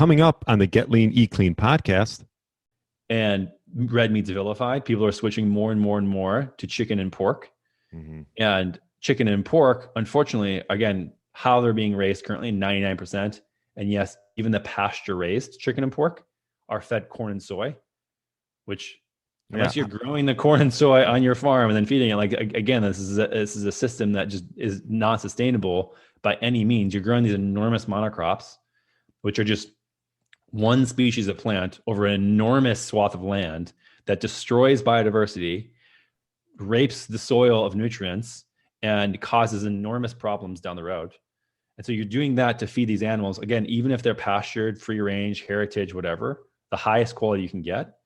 Coming up on the Get Lean, Eat Clean podcast. And red meat's vilified. People are switching more and more and more to chicken and pork. Mm-hmm. And chicken and pork, unfortunately, again, how they're being raised currently, 99%. And yes, even the pasture raised chicken and pork are fed corn and soy, which unless you're growing the corn and soy on your farm and then feeding it, like, again, this is a system that just is not sustainable by any means. You're growing these enormous monocrops, which are just one species of plant over an enormous swath of land that destroys biodiversity, rapes the soil of nutrients, and causes enormous problems down the road. And so you're doing that to feed these animals, again, even if they're pastured, free range, heritage, whatever, the highest quality you can get,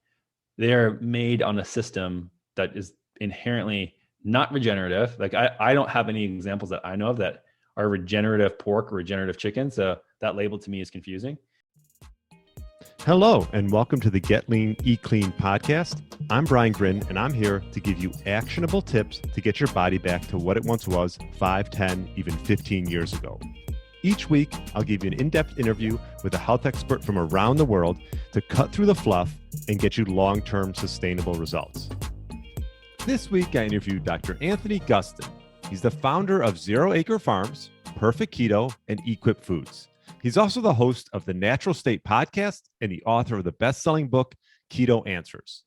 they're made on a system that is inherently not regenerative. Like I don't have any examples that I know of that are regenerative pork or regenerative chicken. So that label to me is confusing. Hello, and welcome to the Get Lean, Eat Clean podcast. I'm Brian Grin, and I'm here to give you actionable tips to get your body back to what it once was 5, 10, even 15 years ago. Each week, I'll give you an in-depth interview with a health expert from around the world to cut through the fluff and get you long-term sustainable results. This week, I interviewed Dr. Anthony Gustin. He's the founder of Zero Acre Farms, Perfect Keto, and Equip Foods. He's also the host of the Natural State podcast and the author of the best-selling book, Keto Answers.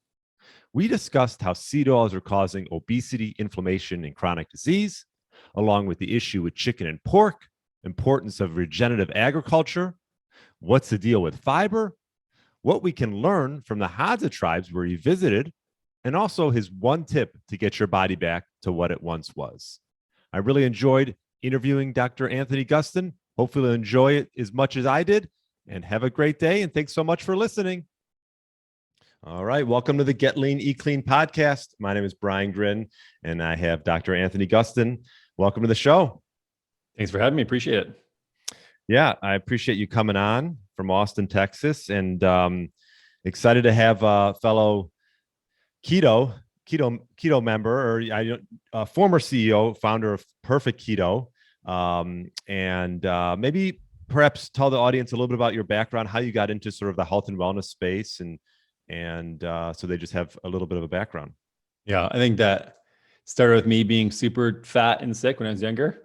We discussed how seed oils are causing obesity, inflammation, and chronic disease, along with the issue with chicken and pork, importance of regenerative agriculture, what's the deal with fiber, what we can learn from the Hadza Tribes where he visited, and also his one tip to get your body back to what it once was. I really enjoyed interviewing Dr. Anthony Gustin. Hopefully you'll enjoy it as much as I did, and have a great day. And thanks so much for listening. All right. Welcome to the Get Lean, Eat Clean podcast. My name is Brian Grin, and I have Dr. Anthony Gustin. Welcome to the show. Thanks for having me. Appreciate it. Yeah, I appreciate you coming on from Austin, Texas, and excited to have a fellow keto member, or former CEO, founder of Perfect Keto. And maybe perhaps tell the audience a little bit about your background, how you got into sort of the health and wellness space, and so they just have a little bit of a background. Yeah, I think that started with me being super fat and sick when I was younger.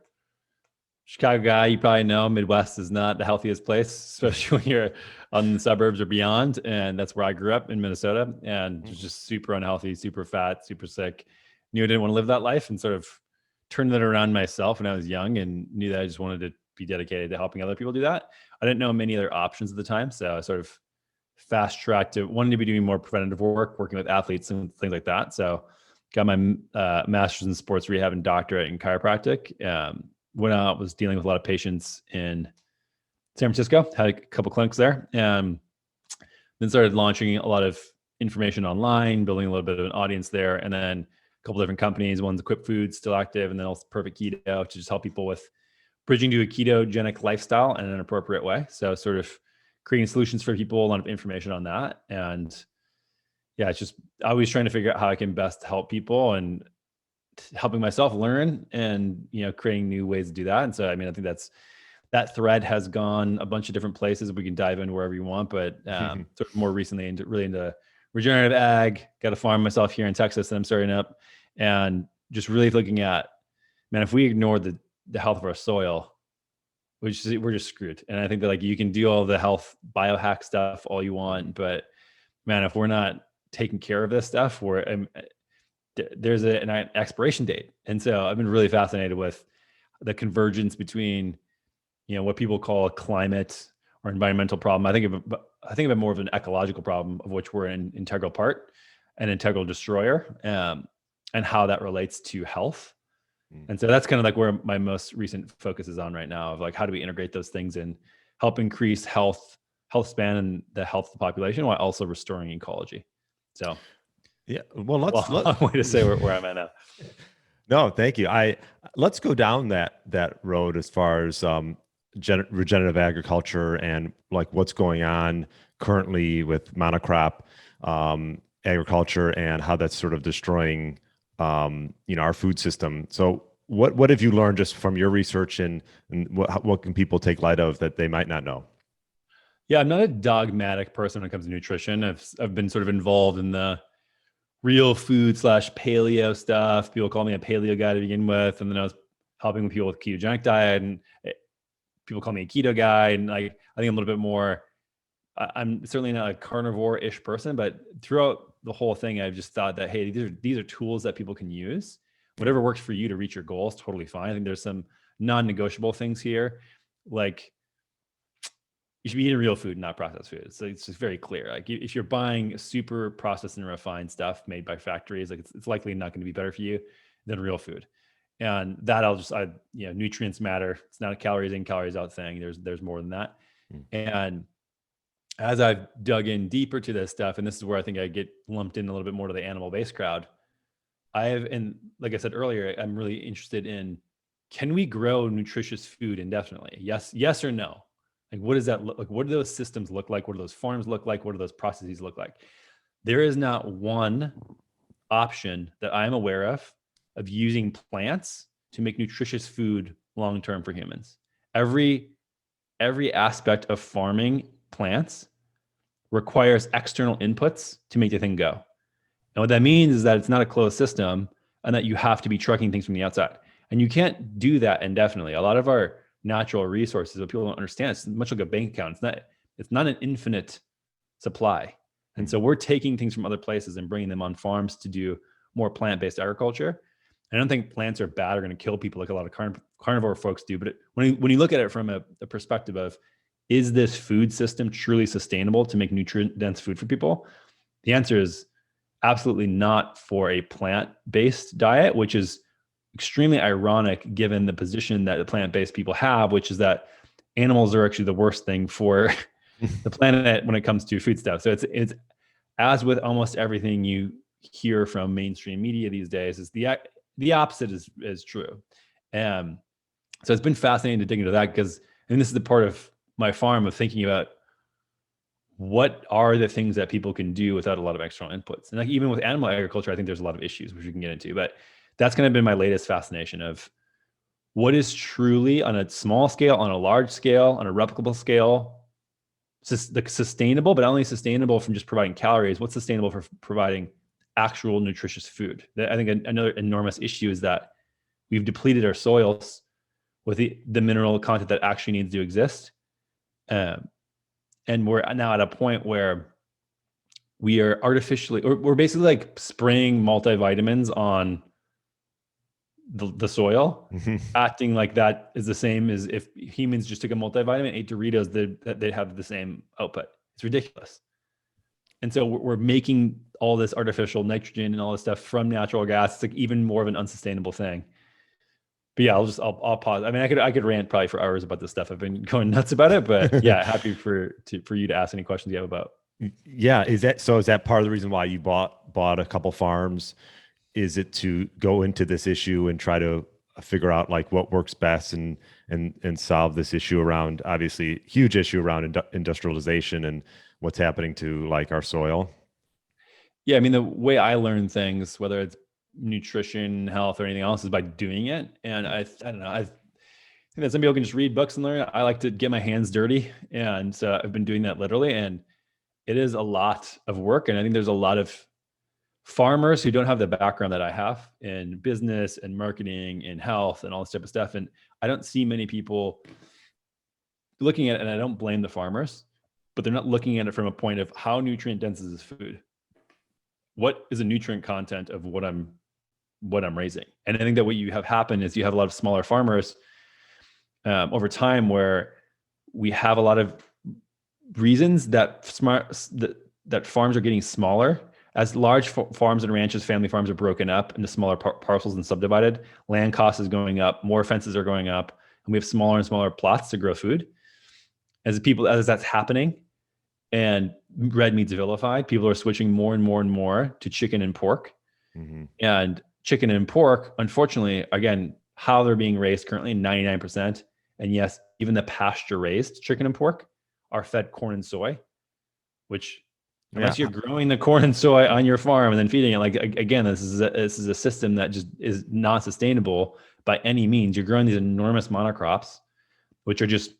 Chicago guy, you probably know, Midwest is not the healthiest place, especially when you're on the suburbs or beyond. And that's where I grew up in Minnesota, and was just super unhealthy, super fat, super sick. Knew I didn't want to live that life, and sort of turned that around myself when I was young, and knew that I just wanted to be dedicated to helping other people do that. I didn't know many other options at the time. So I sort of fast tracked to wanting to be doing more preventative work, working with athletes and things like that. So got my master's in sports rehab and doctorate in chiropractic. Went out, was dealing with a lot of patients in San Francisco, had a couple clinics there, and then started launching a lot of information online, building a little bit of an audience there. And then a couple different companies, one's Equip Foods, still active, and then also Perfect Keto, to just help people with bridging to a ketogenic lifestyle in an appropriate way. So sort of creating solutions for people, a lot of information on that. And yeah, it's just always trying to figure out how I can best help people, and helping myself learn, and, creating new ways to do that. And so, I mean, I think that thread has gone a bunch of different places. We can dive in wherever you want, but sort of more recently into regenerative ag. Got a farm myself here in Texas that I'm starting up, and just really looking at, man, if we ignore the health of our soil, we're just screwed. And I think that, you can do all the health biohack stuff all you want, but man, if we're not taking care of this stuff, there's an expiration date. And so I've been really fascinated with the convergence between, what people call a climate or environmental problem. I think of it more of an ecological problem, of which we're an integral part, an integral destroyer, and how that relates to health. And so that's kind of where my most recent focus is on right now, of how do we integrate those things and help increase health span and the health of the population, while also restoring ecology. So yeah, well, let's way to say where I'm at now. No, thank you. Let's go down that road as far as regenerative agriculture and what's going on currently with monocrop agriculture, and how that's sort of destroying our food system. So what have you learned just from your research, and what can people take light of that they might not know? Yeah, I'm not a dogmatic person when it comes to nutrition. I've been sort of involved in the real food / paleo stuff. People call me a paleo guy to begin with, and then I was helping people with ketogenic diet, and people call me a keto guy. And like, I think I'm a little bit more. I'm certainly not a carnivore-ish person, but throughout the whole thing, I've just thought that, hey, these are tools that people can use. Whatever works for you to reach your goals, totally fine. I think there's some non-negotiable things here, like you should be eating real food, not processed food. So it's just very clear. Like if you're buying super processed and refined stuff made by factories, like it's likely not going to be better for you than real food. And that nutrients matter. It's not a calories in, calories out thing. There's more than that. And as I've dug in deeper to this stuff, and this is where I think I get lumped in a little bit more to the animal-based crowd, and like I said earlier, I'm really interested in, can we grow nutritious food indefinitely? Yes or no? Like, what does that look like? What do those systems look like? What do those farms look like? What do those processes look like? There is not one option that I'm aware of using plants to make nutritious food long-term for humans. Every aspect of farming plants requires external inputs to make the thing go. And what that means is that it's not a closed system and that you have to be trucking things from the outside. And you can't do that indefinitely. A lot of our natural resources, what people don't understand, it's much like a bank account. It's not an infinite supply. And so we're taking things from other places and bringing them on farms to do more plant-based agriculture. I don't think plants are bad or going to kill people like a lot of carnivore folks do. But when you look at it from a perspective of, is this food system truly sustainable to make nutrient-dense food for people? The answer is absolutely not for a plant-based diet, which is extremely ironic given the position that the plant-based people have, which is that animals are actually the worst thing for the planet when it comes to food stuff. So it's as with almost everything you hear from mainstream media these days, is the opposite is true. So it's been fascinating to dig into that, because, and this is the part of my farm of thinking about what are the things that people can do without a lot of external inputs. And like even with animal agriculture, I think there's a lot of issues which we can get into, but that's kind of been my latest fascination of what is truly on a small scale, on a large scale, on a replicable scale, sustainable, but not only sustainable from just providing calories, what's sustainable for providing actual nutritious food. I think another enormous issue is that we've depleted our soils with the mineral content that actually needs to exist. And we're now at a point where we are we're basically like spraying multivitamins on the soil, acting like that is the same as if humans just took a multivitamin, ate Doritos, they'd have the same output. It's ridiculous. And so we're making all this artificial nitrogen and all this stuff from natural gas. It's like even more of an unsustainable thing. But yeah, I'll pause. I mean, I could rant probably for hours about this stuff. I've been going nuts about it, but yeah, happy for you to ask any questions you have about. Yeah, is that part of the reason why you bought a couple farms? Is it to go into this issue and try to figure out like what works best and solve this issue around, obviously huge issue around industrialization and what's happening to like our soil? Yeah, I mean, the way I learn things, whether it's nutrition, health, or anything else, is by doing it. And I don't know, I think that some people can just read books and learn. I like to get my hands dirty, and so I've been doing that literally, and it is a lot of work. And I think there's a lot of farmers who don't have the background that I have in business and marketing and health and all this type of stuff. And I don't see many people looking at it, and I don't blame the farmers, but they're not looking at it from a point of how nutrient dense is this food? What is the nutrient content of what I'm raising? And I think that what you have happen is you have a lot of smaller farmers over time, where we have a lot of reasons that that farms are getting smaller. As large farms and ranches, family farms are broken up into smaller parcels and subdivided, land cost is going up, more fences are going up, and we have smaller and smaller plots to grow food. As that's happening and red meat's vilified, people are switching more and more and more to chicken and pork. Mm-hmm. And chicken and pork, unfortunately, again, how they're being raised currently, 99%. And yes, even the pasture raised chicken and pork are fed corn and soy, which unless you're growing the corn and soy on your farm and then feeding it, like, again, this is a system that just is not sustainable by any means. You're growing these enormous monocrops, which are just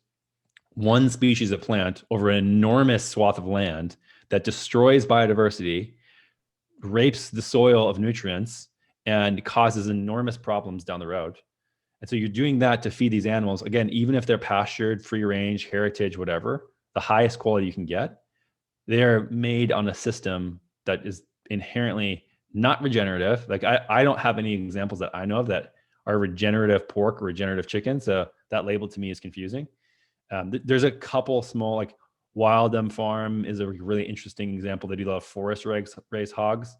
one species of plant over an enormous swath of land that destroys biodiversity, rapes the soil of nutrients, and causes enormous problems down the road. And so you're doing that to feed these animals. Again, even if they're pastured, free range, heritage, whatever, the highest quality you can get, they're made on a system that is inherently not regenerative. Like I don't have any examples that I know of that are regenerative pork or regenerative chicken. So that label to me is confusing. There's a couple small, like Wildom Farm is a really interesting example. They do a lot of forest raised hogs,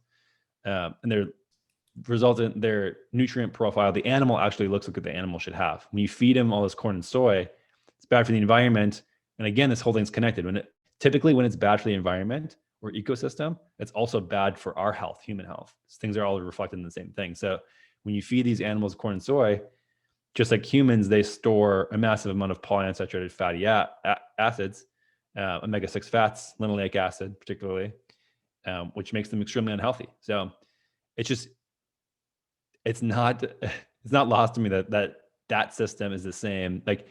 and their nutrient profile, the animal actually looks like what the animal should have. When you feed them all this corn and soy, it's bad for the environment. And again, this whole thing's connected. Typically when it's bad for the environment or ecosystem, it's also bad for our health, human health. Things are all reflected in the same thing. So when you feed these animals corn and soy, just like humans, they store a massive amount of polyunsaturated fatty acids, omega-6 fats, linoleic acid particularly, which makes them extremely unhealthy. So it's not lost to me that system is the same. Like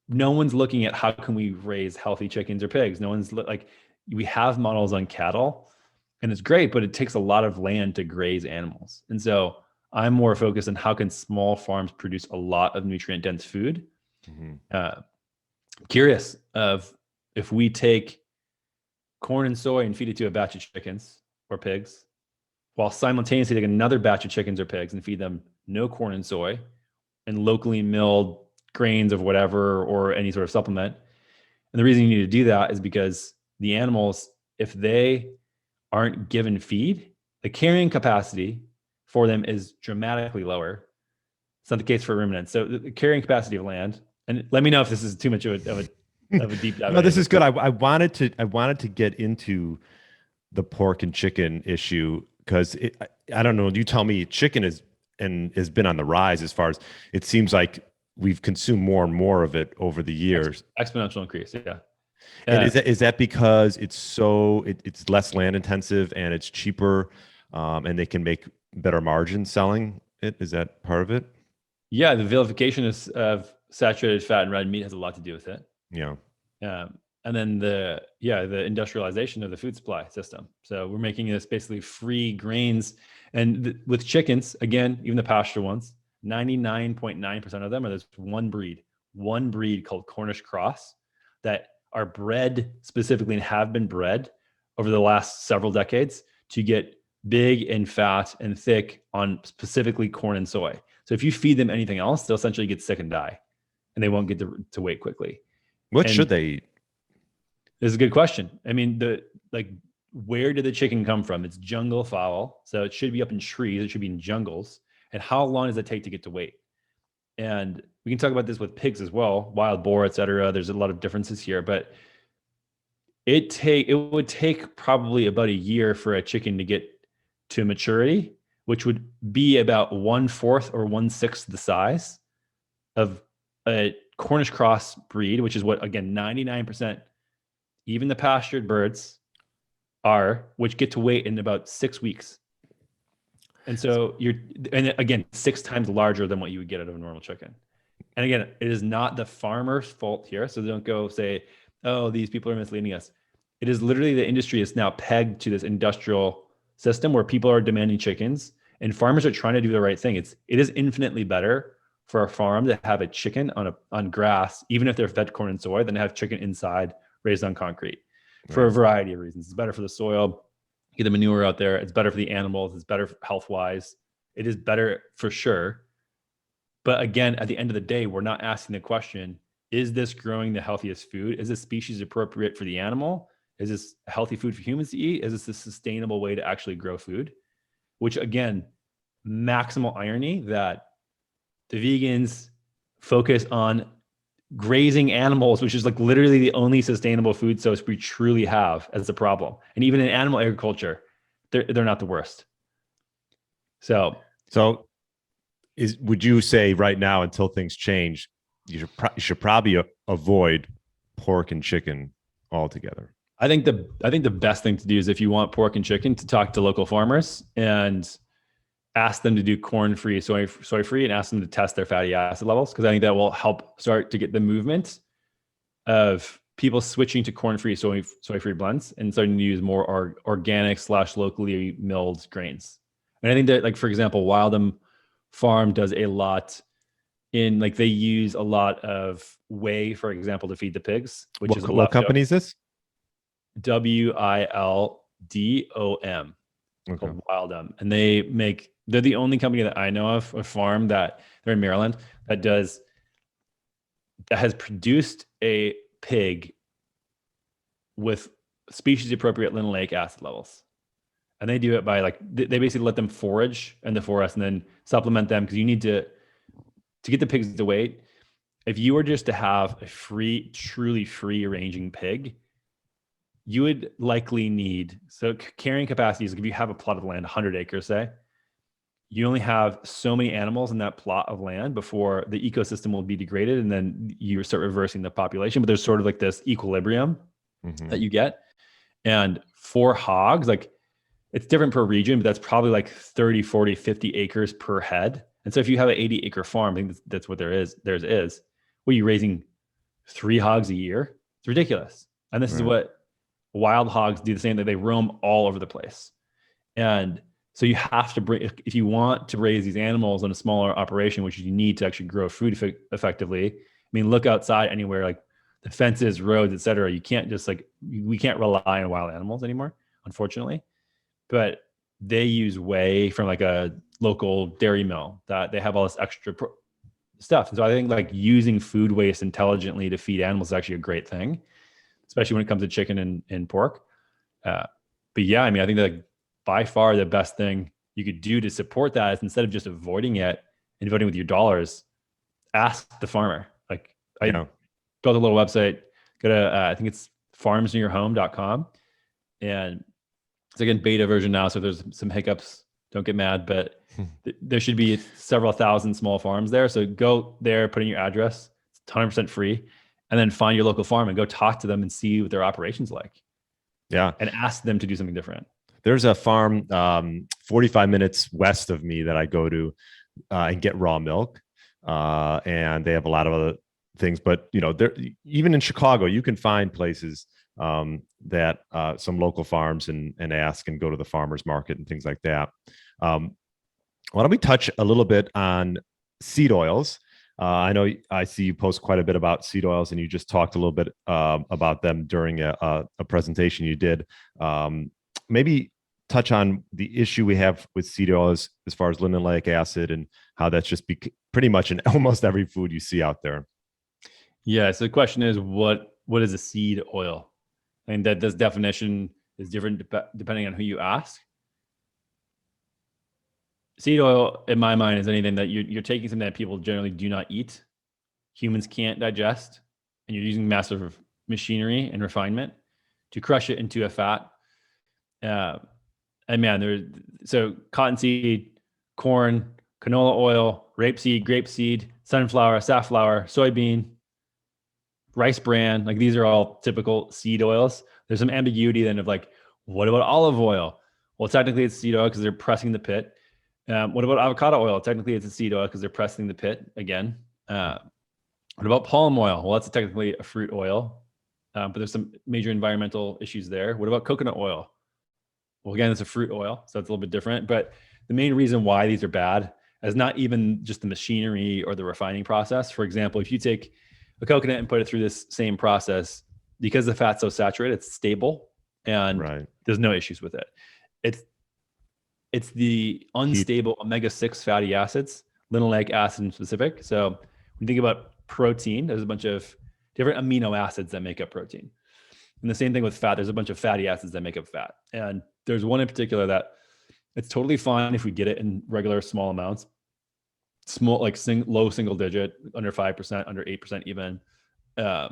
no one's looking at how can we raise healthy chickens or pigs. No one's like, we have models on cattle and it's great, but it takes a lot of land to graze animals. And so I'm more focused on how can small farms produce a lot of nutrient dense food. Mm-hmm. Curious of if we take corn and soy and feed it to a batch of chickens or pigs, while simultaneously take another batch of chickens or pigs and feed them no corn and soy and locally milled grains of whatever or any sort of supplement. And the reason you need to do that is because the animals, if they aren't given feed, the carrying capacity for them is dramatically lower. It's not the case for ruminants. So the carrying capacity of land, and let me know if this is too much of a deep dive. No, this is good. I wanted to get into the pork and chicken issue because I don't know. You tell me, chicken has been on the rise as far as it seems like we've consumed more and more of it over the years. Exponential increase, yeah. And is that because it's less land intensive and it's cheaper, and they can make better margins selling it? Is that part of it? Yeah, the vilification of saturated fat and red meat has a lot to do with it. Yeah. And then the industrialization of the food supply system. So we're making this basically free grains. And with chickens, again, even the pasture ones, 99.9% of them are this one breed called Cornish cross that are bred specifically and have been bred over the last several decades to get big and fat and thick on specifically corn and soy. So if you feed them anything else, they'll essentially get sick and die, and they won't get to weight quickly. What should they eat? This is a good question. I mean, where did the chicken come from? It's jungle fowl. So it should be up in trees. It should be in jungles. And how long does it take to get to weight? And we can talk about this with pigs as well, wild boar, et cetera. There's a lot of differences here, but it would take probably about a year for a chicken to get to maturity, which would be about 1/4 or 1/6 the size of a Cornish cross breed, which is what, again, 99%, even the pastured birds are, which get to weight in about 6 weeks. And so and again, 6 times larger than what you would get out of a normal chicken. And again, it is not the farmer's fault here. So don't go say, oh, these people are misleading us. It is literally the industry is now pegged to this industrial system where people are demanding chickens and farmers are trying to do the right thing. It is infinitely better for a farm to have a chicken on grass, even if they're fed corn and soy, than to have chicken inside raised on concrete for a variety of reasons. It's better for the soil, get the manure out there. It's better for the animals. It's better health-wise. It is better for sure. But again, at the end of the day, we're not asking the question, is this growing the healthiest food? Is this species appropriate for the animal? Is this a healthy food for humans to eat? Is this a sustainable way to actually grow food? Which again, maximal irony that the vegans focus on grazing animals, which is like literally the only sustainable food source we truly have as a problem. And even in animal agriculture, they're not the worst. So would you say right now, until things change, you should probably avoid pork and chicken altogether? I think the best thing to do is, if you want pork and chicken, to talk to local farmers and ask them to do corn-free, soy-free, and ask them to test their fatty acid levels, because I think that will help start to get the movement of people switching to corn-free, soy-free blends and starting to use more organic / locally milled grains. And I think that, like, for example, Wildom Farm does a lot in, like, they use a lot of whey, for example, to feed the pigs, which is what company is this? Wildom, called Wildom. And they're the only company that I know of, a farm that they're in Maryland, that has produced a pig with species appropriate linoleic acid levels. And they do it by, like, they basically let them forage in the forest and then supplement them, because you need to get the pigs to weight. If you were just to have a truly free ranging pig, you would likely need, so carrying capacity is, like, if you have a plot of land, 100 acres, say, you only have so many animals in that plot of land before the ecosystem will be degraded, and then you start reversing the population. But there's sort of like this equilibrium that you get. And for hogs, like, it's different per region, but that's probably like 30, 40, 50 acres per head. And so if you have an 80-acre farm, I think that's what theirs is. What, are you raising 3 hogs a year? It's ridiculous. And this is what wild hogs do, the same thing. They roam all over the place. And so you have to bring, if you want to raise these animals in a smaller operation, which you need to actually grow food effectively. I mean, look outside anywhere, like the fences, roads, et cetera. You can't just, like, we can't rely on wild animals anymore, unfortunately. But they use whey from, like, a local dairy mill that they have all this extra stuff. And so I think, like, using food waste intelligently to feed animals is actually a great thing, especially when it comes to chicken and pork. But yeah, I mean, I think that, like, by far the best thing you could do to support that is, instead of just avoiding it and voting with your dollars, ask the farmer. Like, I built a little website, go to, I think it's farmsnearyourhome.com. And it's, again, beta version now. So if there's some hiccups, don't get mad, but there should be several thousand small farms there. So go there, put in your address, it's 100% free, and then find your local farm and go talk to them and see what their operation's like. Yeah. And ask them to do something different. There's a farm 45 minutes west of me that I go to and get raw milk. And they have a lot of other things, but, you know, even in Chicago, you can find places that some local farms and ask and go to the farmer's market and things like that. Why don't we touch a little bit on seed oils? I know I see you post quite a bit about seed oils, and you just talked a little bit about them during a presentation you did. Maybe touch on the issue we have with seed oils as far as linoleic acid, and how that's just pretty much in almost every food you see out there. Yeah. So the question is, what is a seed oil? And that this definition is different depending on who you ask. Seed oil, in my mind, is anything that you're taking something that people generally do not eat, humans can't digest, and you're using massive machinery and refinement to crush it into a fat. And man, so cottonseed, corn, canola oil, rapeseed, grapeseed, sunflower, safflower, soybean, rice bran, like, these are all typical seed oils. There's some ambiguity then of, like, what about olive oil? Well, technically it's seed oil because they're pressing the pit. What about avocado oil? Technically it's a seed oil because they're pressing the pit again. What about palm oil? Well, that's technically a fruit oil, but there's some major environmental issues there. What about coconut oil? Well, again, it's a fruit oil, so it's a little bit different. But the main reason why these are bad is not even just the machinery or the refining process. For example, if you take a coconut and put it through this same process, because the fat's so saturated, it's stable and there's no issues with it. It's the unstable omega-6 fatty acids, linoleic acid in specific. So when you think about protein, there's a bunch of different amino acids that make up protein. And the same thing with fat, there's a bunch of fatty acids that make up fat. And there's one in particular that it's totally fine if we get it in regular small amounts, small, like low single digit, under 5%, under 8% even. I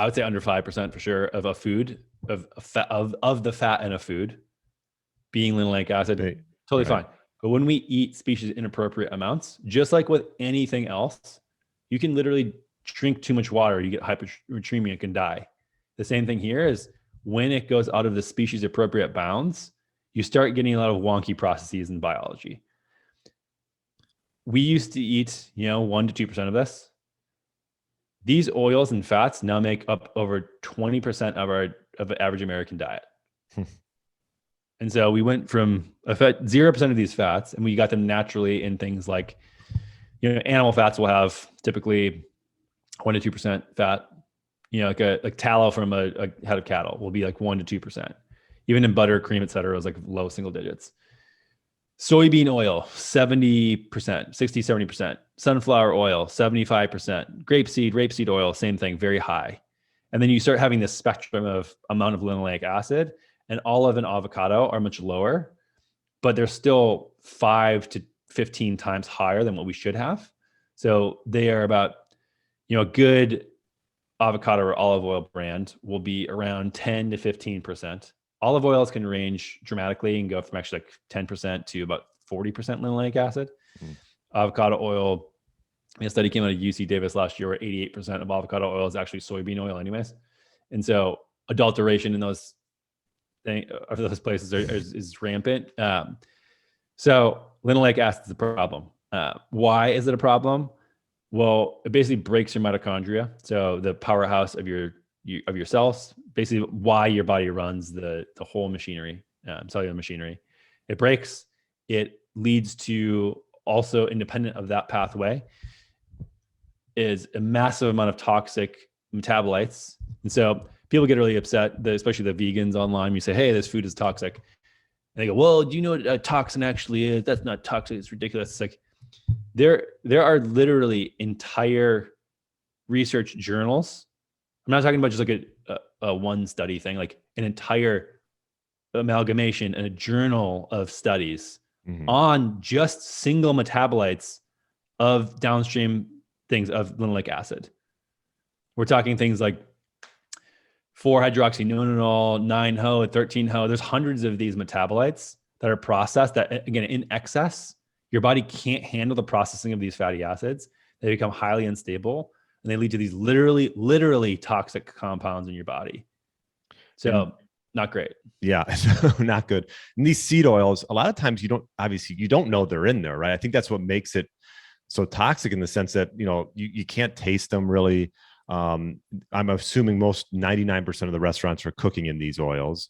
would say under 5% for sure of a food, of the fat in a food being linoleic acid, totally fine. But when we eat species inappropriate amounts, just like with anything else, you can literally drink too much water, you get hypernatremia, you can die. The same thing here is when it goes out of the species appropriate bounds, you start getting a lot of wonky processes in biology. We used to eat, 1 to 2% of this. These oils and fats now make up over 20% of the average American diet. And so we went from 0% of these fats, and we got them naturally in things like, animal fats will have typically 1 to 2% fat. Like tallow from a head of cattle will be like 1 to 2%. Even in butter, cream, et cetera, it was like low single digits. Soybean oil, 70%, 60-70%. Sunflower oil, 75%. Rapeseed oil, same thing, very high. And then you start having this spectrum of amount of linoleic acid, and olive and avocado are much lower, but they're still 5 to 15 times higher than what we should have. So they are about, a good avocado or olive oil brand will be around 10 to 15%. Olive oils can range dramatically and go from actually like 10% to about 40% linoleic acid. Avocado oil, a study came out of UC Davis last year where 88% of avocado oil is actually soybean oil anyways. And so adulteration in those places is rampant. So linoleic acid is a problem. Why is it a problem? Well, it basically breaks your mitochondria. So the powerhouse of your cells, basically why your body runs the whole machinery, cellular machinery. It breaks. It leads to, also independent of that pathway, is a massive amount of toxic metabolites. And so people get really upset, especially the vegans online. You say, hey, this food is toxic. And they go, well, do you know what a toxin actually is? That's not toxic. It's ridiculous. It's like, there are literally entire research journals. I'm not talking about just like a one study thing, like an entire amalgamation and a journal of studies on just single metabolites of downstream things of linoleic acid. We're talking things like 4-hydroxynonenal, 9-ho, 13-ho. There's hundreds of these metabolites that are processed that, again, in excess, your body can't handle the processing of these fatty acids. They become highly unstable, and they lead to these literally toxic compounds in your body. So not great. Yeah, not good. And these seed oils, a lot of times you don't know they're in there, right? I think that's what makes it so toxic, in the sense that, you can't taste them really. I'm assuming 99% of the restaurants are cooking in these oils.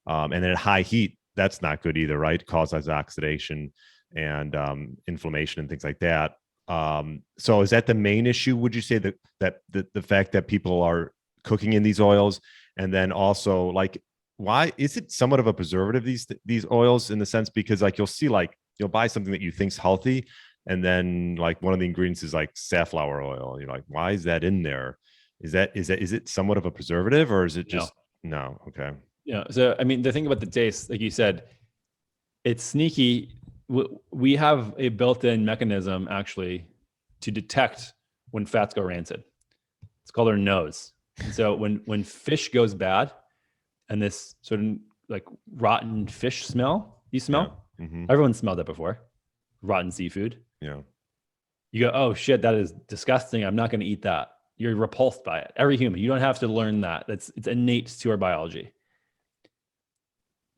And then at high heat, that's not good either, right? It causes oxidation and inflammation and things like that. So is that the main issue? Would you say that the fact that people are cooking in these oils, and then also, like, why is it somewhat of a preservative, these oils, in the sense, because like you'll buy something that you think's healthy, and then like one of the ingredients is like safflower oil. You're like, why is that in there? Is it somewhat of a preservative, or is it just no? Okay. Yeah. So, I mean, the thing about the taste, like you said, it's sneaky. We have a built-in mechanism actually to detect when fats go rancid. It's called our nose. And so when fish goes bad, and this sort of like rotten fish smell, you smell? Yeah. Mm-hmm. Everyone's smelled that before. Rotten seafood. Yeah. You go, oh shit, that is disgusting. I'm not going to eat that. You're repulsed by it. Every human. You don't have to learn that. It's innate to our biology.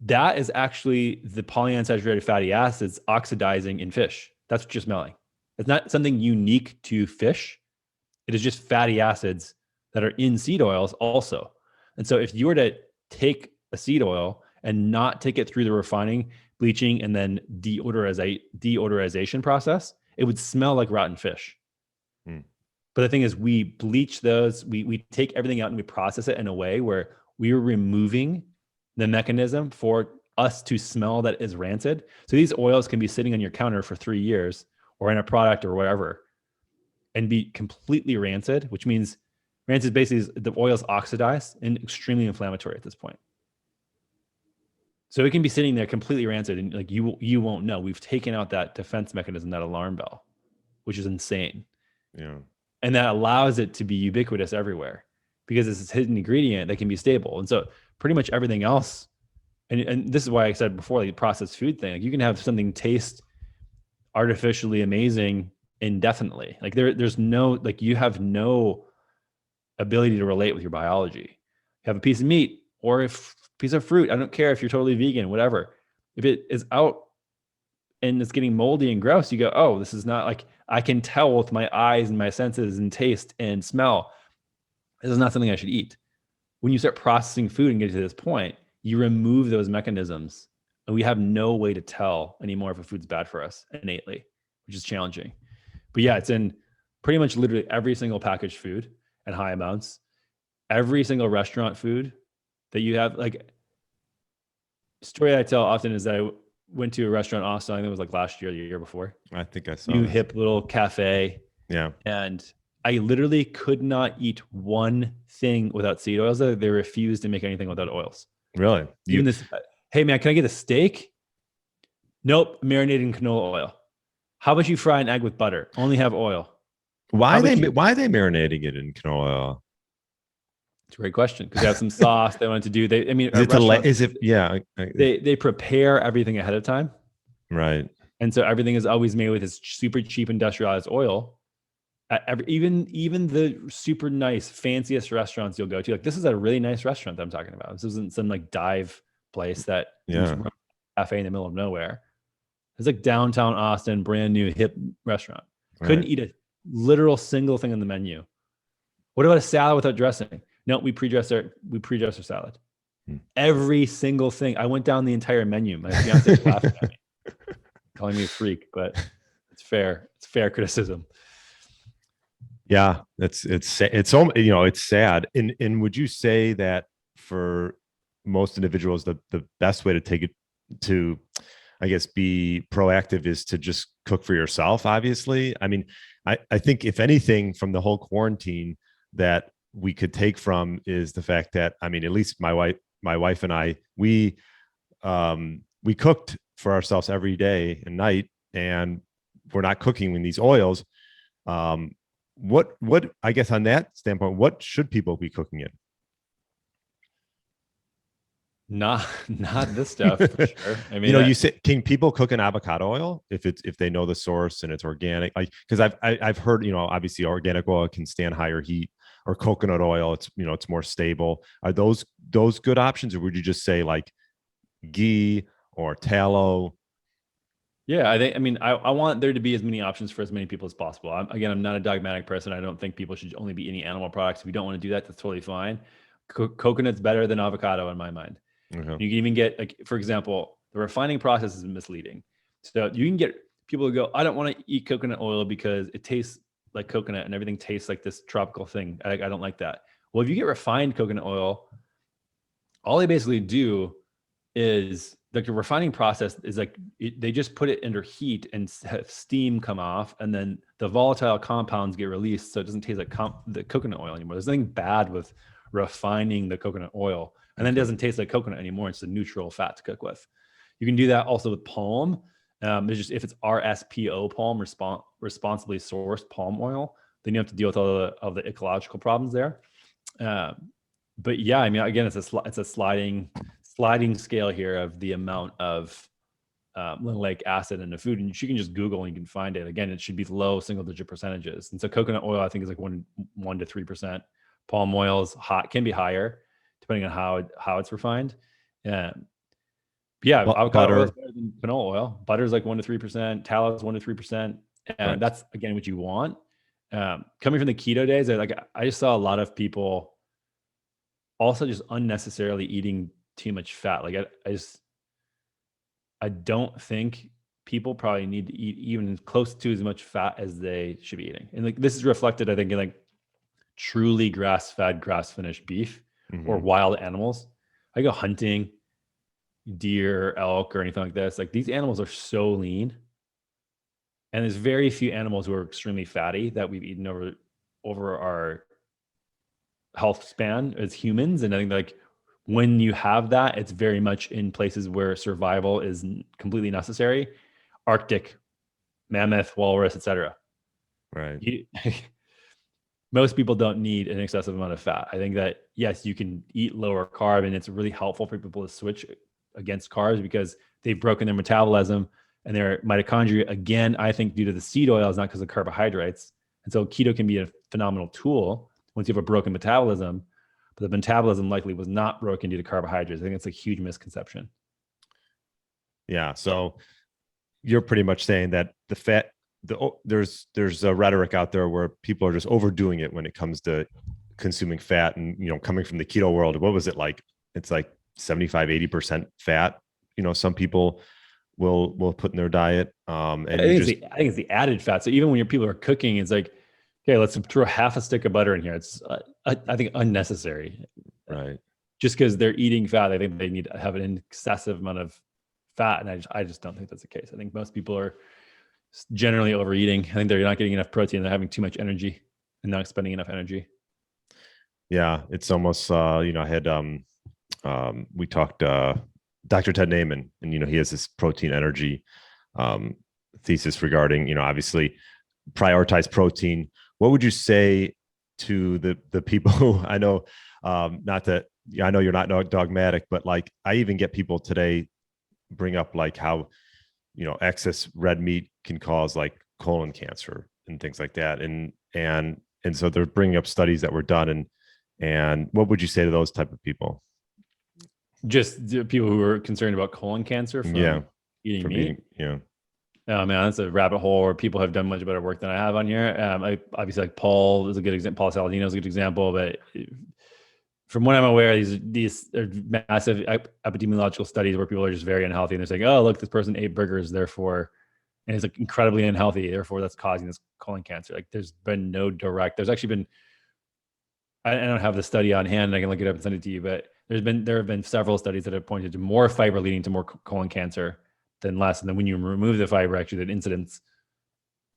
That is actually the polyunsaturated fatty acids oxidizing in fish. That's what you're smelling. It's not something unique to fish. It is just fatty acids that are in seed oils also. And so if you were to take a seed oil and not take it through the refining, bleaching, and then deodorization process, it would smell like rotten fish. But the thing is, we bleach those, we take everything out and we process it in a way where we are removing the mechanism for us to smell that is rancid. So these oils can be sitting on your counter for 3 years, or in a product or whatever, and be completely rancid, which means rancid basically is the oil's oxidized and extremely inflammatory at this point. So it can be sitting there completely rancid, and like you won't know. We've taken out that defense mechanism, that alarm bell, which is insane. Yeah. And that allows it to be ubiquitous everywhere, because it's this hidden ingredient that can be stable. And so pretty much everything else, and this is why I said before, like the processed food thing, like you can have something taste artificially amazing indefinitely. Like there's no, like you have no ability to relate with your biology. You have a piece of meat or a piece of fruit. I don't care if you're totally vegan, whatever. If it is out and it's getting moldy and gross, you go, oh, this is not, like, I can tell with my eyes and my senses and taste and smell, This is not something I should eat. When you start processing food and get to this point, you remove those mechanisms, and we have no way to tell anymore if a food's bad for us innately, which is challenging. But yeah, it's in pretty much literally every single packaged food at high amounts, every single restaurant food that you have. Like, story I tell often is that I went to a restaurant in Austin, I think it was like last year, the year before. I think I saw New this. hip little cafe. Yeah. And I literally could not eat one thing without seed oils. They refused to make anything without oils. Really? Even this, hey man, can I get a steak? Nope, marinated in canola oil. How about you fry an egg with butter? Only have oil. Why are they marinating it in canola oil? It's a great question, because they have some sauce they want to do. They prepare everything ahead of time, right? And so everything is always made with this super cheap industrialized oil. Even the super nice, fanciest restaurants you'll go to, like, this is a really nice restaurant that I'm talking about. This isn't some like dive place that cafe in the middle of nowhere. It's like downtown Austin, brand new hip restaurant. Couldn't eat a literal single thing on the menu. What about a salad without dressing? No, we pre-dress our salad. Every single thing. I went down the entire menu. My fiance was laughing at me, calling me a freak, but it's fair. It's fair criticism. Yeah, it's sad. And would you say that for most individuals, the best way to take it to, I guess, be proactive is to just cook for yourself? Obviously, I mean, I think if anything from the whole quarantine that we could take from is the fact that, I mean, at least my wife and I, we cooked for ourselves every day and night, and we're not cooking in these oils. What I guess on that standpoint, what should people be cooking in? Not this stuff for sure. I mean, you say, can people cook in avocado oil if they know the source and it's organic? Like, because I've heard, obviously organic oil can stand higher heat, or coconut oil, it's more stable. Are those good options, or would you just say like ghee or tallow? Yeah, I want there to be as many options for as many people as possible. I'm not a dogmatic person. I don't think people should only be eating animal products. If you don't want to do that, that's totally fine. Coconut's better than avocado in my mind. Okay. You can even get, like, for example, the refining process is misleading. So you can get people who go, I don't want to eat coconut oil because it tastes like coconut and everything tastes like this tropical thing. I don't like that. Well, if you get refined coconut oil, all they basically do is, like, the refining process is like they just put it under heat and have steam come off, and then the volatile compounds get released, so it doesn't taste like the coconut oil anymore. There's nothing bad with refining the coconut oil, and then it doesn't taste like coconut anymore. It's a neutral fat to cook with. You can do that also with palm. There's just, if it's RSPO palm, responsibly sourced palm oil, then you have to deal with all of the ecological problems there. But yeah, I mean, again, it's a sliding scale here of the amount of linoleic acid in the food, and you can just Google and you can find it. Again, it should be low single-digit percentages. And so coconut oil, I think, is like 1 to 3%. Palm oil can be higher depending on how it's refined. Yeah, avocado oil is better than canola oil. Butter is like 1 to 3%. Tallow is 1 to 3%, and that's, again, what you want. Coming from the keto days, I just saw a lot of people also just unnecessarily eating too much fat. Like, I don't think people probably need to eat even close to as much fat as they should be eating. And like, this is reflected, I think, in like truly grass-fed, grass-finished beef or wild animals. I go hunting, deer, elk, or anything like this. Like, these animals are so lean, and there's very few animals who are extremely fatty that we've eaten over our health span as humans. And I think, like, when you have that, it's very much in places where survival is completely necessary. Arctic, mammoth, walrus, etc. Right. Most people don't need an excessive amount of fat. I think that, yes, you can eat lower carb, and it's really helpful for people to switch against carbs because they've broken their metabolism and their mitochondria, again, I think, due to the seed oils, not because of carbohydrates. And so keto can be a phenomenal tool once you have a broken metabolism, but the metabolism likely was not broken due to carbohydrates. I think it's a huge misconception. Yeah. So you're pretty much saying that there's a rhetoric out there where people are just overdoing it when it comes to consuming fat, and, coming from the keto world, what was it like? It's like 75, 80% fat, some people will put in their diet. And I think it's the added fat. So even when people are cooking, it's like, okay, let's throw half a stick of butter in here. It's, I think, unnecessary. Right. Just because they're eating fat, I think they need to have an excessive amount of fat. And I just don't think that's the case. I think most people are generally overeating. I think they're not getting enough protein. They're having too much energy and not expending enough energy. Yeah. It's almost, I had, we talked, Dr. Ted Naiman, and, he has this protein energy thesis regarding, obviously prioritize protein. What would you say to the people who, I know, not that, I know you're not dogmatic, but like, I even get people today bring up like how, excess red meat can cause like colon cancer and things like that. And so they're bringing up studies that were done, and what would you say to those type of people? Just the people who are concerned about colon cancer from eating meat. Oh man, that's a rabbit hole where people have done much better work than I have on here. I obviously, like Paul is a good example. Paul Saladino is a good example, but from what I'm aware, these are massive epidemiological studies where people are just very unhealthy, and they're saying, "Oh, look, this person ate burgers, therefore, and it's like incredibly unhealthy, therefore that's causing this colon cancer." Like, there's been no direct. There's actually been. I don't have the study on hand. I can look it up and send it to you, but there have been several studies that have pointed to more fiber leading to more colon cancer than less. And then when you remove the fiber, actually, the incidence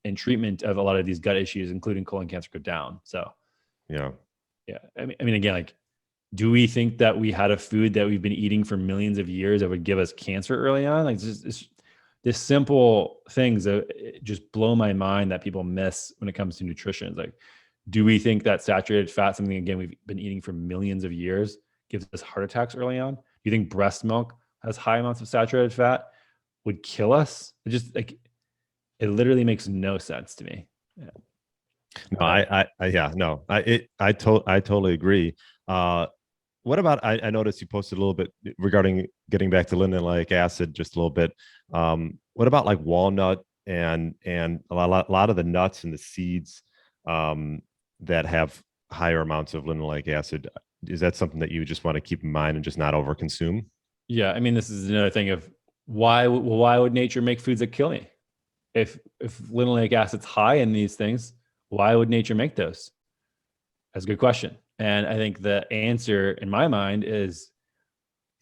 and treatment of a lot of these gut issues, including colon cancer, go down. So, yeah. I mean, again, like, do we think that we had a food that we've been eating for millions of years that would give us cancer early on? Like, this simple things that just blow my mind that people miss when it comes to nutrition. It's like, do we think that saturated fat, something, again, we've been eating for millions of years, gives us heart attacks early on? Do you think breast milk has high amounts of saturated fat would kill us? It just, like, it literally makes no sense to me. No, I totally agree. What about, I noticed you posted a little bit regarding getting back to linoleic acid, just a little bit. What about like walnut and a lot of the nuts and the seeds that have higher amounts of linoleic acid? Is that something that you just want to keep in mind and just not overconsume? Yeah, I mean, this is another thing of why would nature make foods that kill me? If linoleic acid's high in these things, why would nature make those? That's a good question. And I think the answer in my mind is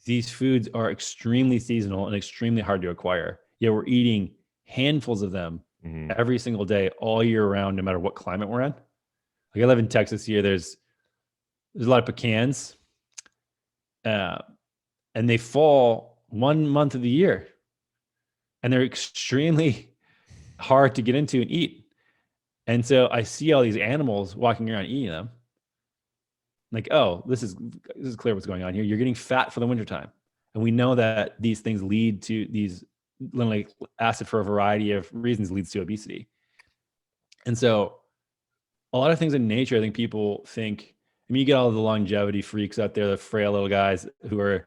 these foods are extremely seasonal and extremely hard to acquire. Yet we're eating handfuls of them every single day, all year round, no matter what climate we're in. Like, I live in Texas here. There's a lot of pecans, and they fall 1 month of the year, and they're extremely hard to get into and eat. And so I see all these animals walking around eating them. Like, oh, this is clear what's going on here. You're getting fat for the wintertime. And we know that these things lead to these linoleic acid, for a variety of reasons, leads to obesity. And so a lot of things in nature, I think people think, I mean, you get all the longevity freaks out there, the frail little guys who are,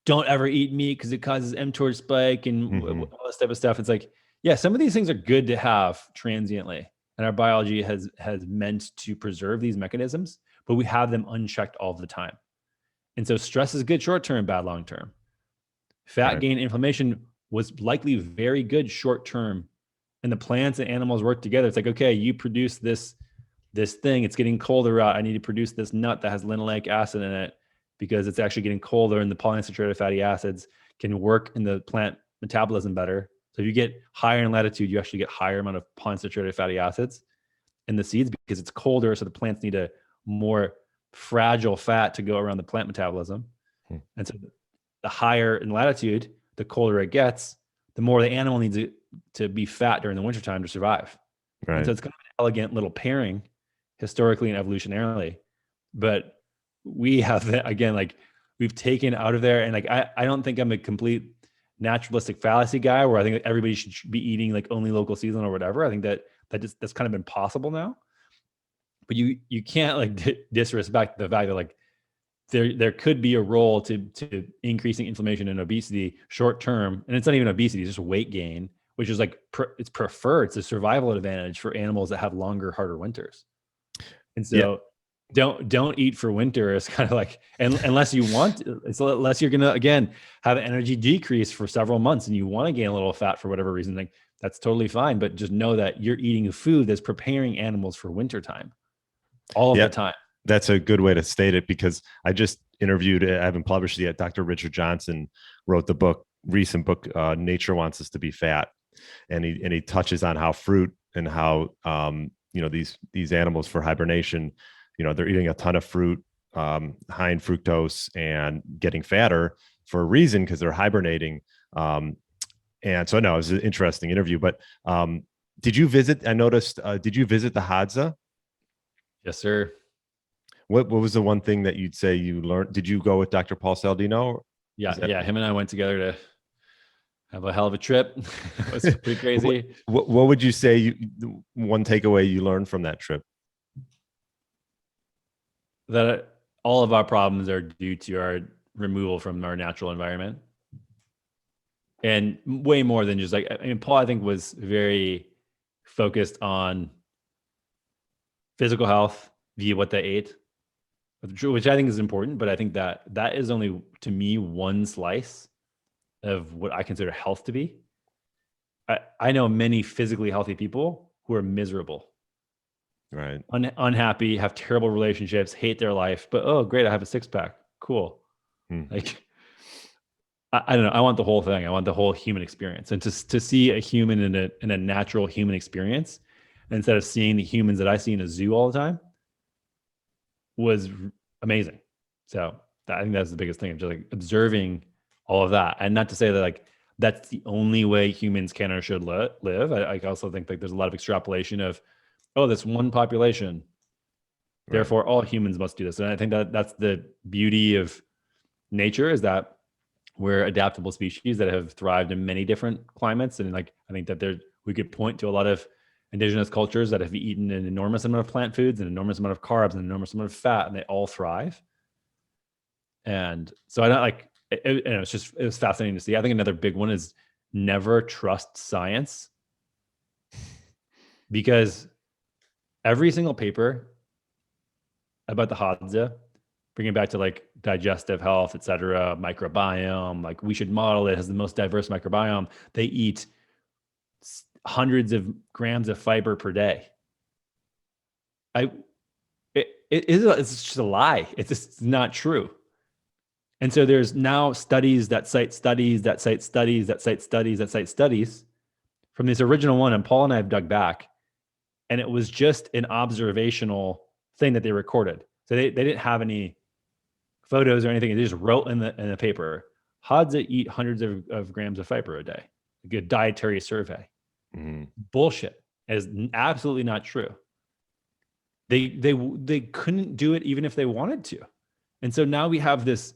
don't ever eat meat because it causes mTOR spike and all this type of stuff. It's like, yeah, some of these things are good to have transiently. And our biology has meant to preserve these mechanisms, but we have them unchecked all the time. And so stress is good short-term, bad long-term. Fat gain, inflammation was likely very good short-term. And the plants and animals work together. It's like, okay, you produce this thing, it's getting colder out. I need to produce this nut that has linoleic acid in it because it's actually getting colder, and the polyunsaturated fatty acids can work in the plant metabolism better. So if you get higher in latitude, you actually get higher amount of polyunsaturated fatty acids in the seeds because it's colder. So the plants need a more fragile fat to go around the plant metabolism. And so the higher in latitude, the colder it gets, the more the animal needs to be fat during the wintertime to survive. Right. And so it's kind of an elegant little pairing historically and evolutionarily. But we have, again, like, we've taken out of there. And like, I don't think I'm a complete naturalistic fallacy guy where I think everybody should be eating like only local season or whatever. I think that's kind of impossible now. But you can't like disrespect the fact that like there could be a role to increasing inflammation and obesity short term, and it's not even obesity, it's just weight gain, which is like it's preferred. It's a survival advantage for animals that have longer, harder winters. And so don't eat for winter. It's kind of like, unless you want, unless you're gonna again have energy decrease for several months and you want to gain a little fat for whatever reason, like that's totally fine. But just know that you're eating food that's preparing animals for wintertime all of the time. That's a good way to state it, because I just interviewed, I haven't published it yet. Dr. Richard Johnson wrote the recent book, Nature Wants Us to Be Fat. And he touches on how fruit and how, these animals for hibernation, they're eating a ton of fruit, high in fructose, and getting fatter for a reason, because they're hibernating. And so, no, it was an interesting interview. But did you visit? I noticed. Did you visit the Hadza? Yes, sir. What was the one thing that you'd say you learned? Did you go with Dr. Paul Saladino? Yeah. Him and I went together to have a hell of a trip. It was pretty crazy. What would you say one takeaway you learned from that trip? That all of our problems are due to our removal from our natural environment. And way more than just like, Paul, I think, was very focused on physical health via what they ate, which I think is important. But I think that is only, to me, one slice of what I consider health to be. I know many physically healthy people who are miserable, right? Unhappy, have terrible relationships, hate their life, but oh, great, I have a six-pack. Cool. Like, I don't know. I want the whole thing. I want the whole human experience, and to see a human in a natural human experience, instead of seeing the humans that I see in a zoo all the time, was amazing. So I think that's the biggest thing, of just like observing all of that. And not to say that like that's the only way humans can or should live. I also think like there's a lot of extrapolation of, oh, this one population, therefore all humans must do this. And I think that that's the beauty of nature, is that we're adaptable species that have thrived in many different climates. And like, I think that we could point to a lot of indigenous cultures that have eaten an enormous amount of plant foods, an enormous amount of carbs, an enormous amount of fat, and they all thrive. And so I don't like, it was fascinating to see. I think another big one is never trust science, because every single paper about the Hadza, bringing it back to like digestive health, et cetera, microbiome, like we should model it, has the most diverse microbiome. They eat hundreds of grams of fiber per day. It's just a lie. It's just not true. And so there's now studies that cite studies that cite studies that cite studies that cite studies from this original one. And Paul and I have dug back, and it was just an observational thing that they recorded. So they didn't have any photos or anything. They just wrote in the paper, Hadza eat hundreds of grams of fiber a day. A good dietary survey. Bullshit. It is absolutely not true. They couldn't do it even if they wanted to. And so now we have this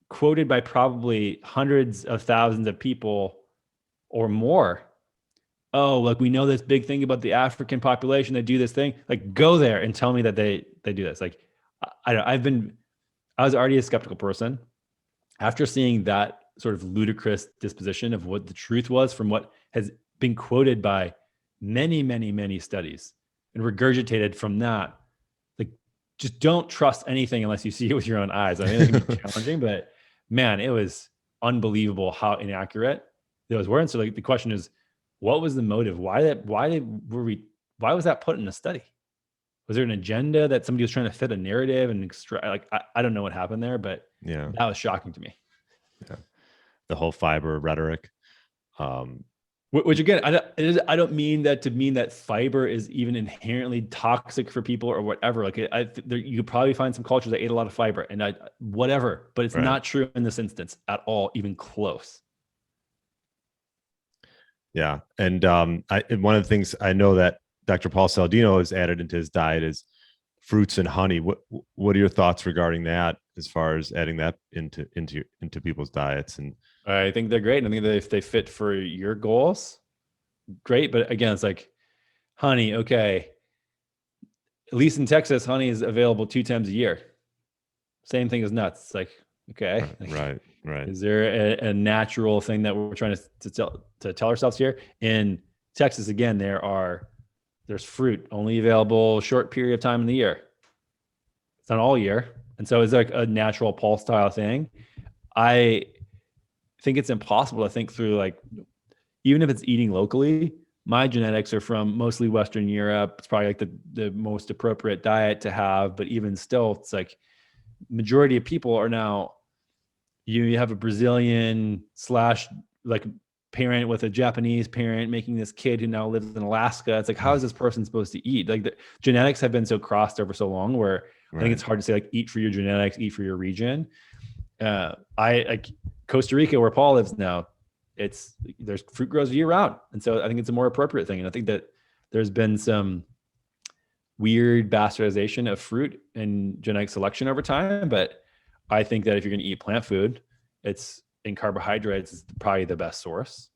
quoted by probably hundreds of thousands of people or more. Oh, like we know this big thing about the African population that do this thing. Like, go there and tell me that they do this. Like, I was already a skeptical person. After seeing that sort of ludicrous disposition of what the truth was from what has been quoted by many, many, many studies and regurgitated from that, like, just don't trust anything unless you see it with your own eyes. I mean, it can be challenging, but man, it was unbelievable how inaccurate those were. And so like the question is, what was the motive? Why was that put in a study? Was there an agenda that somebody was trying to fit a narrative and I don't know what happened there, but yeah, that was shocking to me. Yeah. The whole fiber rhetoric. Which again, I don't mean that to mean that fiber is even inherently toxic for people or whatever. Like you could probably find some cultures that ate a lot of fiber and whatever, but it's not true in this instance at all, even close. Yeah. And one of the things I know that Dr. Paul Saladino has added into his diet is fruits and honey. What are your thoughts regarding that, as far as adding that into people's diets? And I think they're great. I think that if they fit for your goals, great. But again, it's like honey. Okay. At least in Texas, honey is available 2 times a year. Same thing as nuts. It's like, okay. Right. Is there a natural thing that we're trying to tell ourselves here? In Texas, again, there's fruit only available a short period of time in the year. It's not all year. And so it's like a natural pulse style thing. I think it's impossible to think through, like, even if it's eating locally, my genetics are from mostly Western Europe. It's probably like the most appropriate diet to have. But even still, it's like majority of people are now, you have a Brazilian slash like parent with a Japanese parent making this kid who now lives in Alaska. It's like, how is this person supposed to eat? Like, the genetics have been so crossed over so long where I think it's hard to say, like, eat for your genetics, eat for your region. Like Costa Rica, where Paul lives now, there's fruit grows year round. And so I think it's a more appropriate thing. And I think that there's been some weird bastardization of fruit and genetic selection over time. But I think that if you're going to eat plant food, it's in carbohydrates is probably the best source.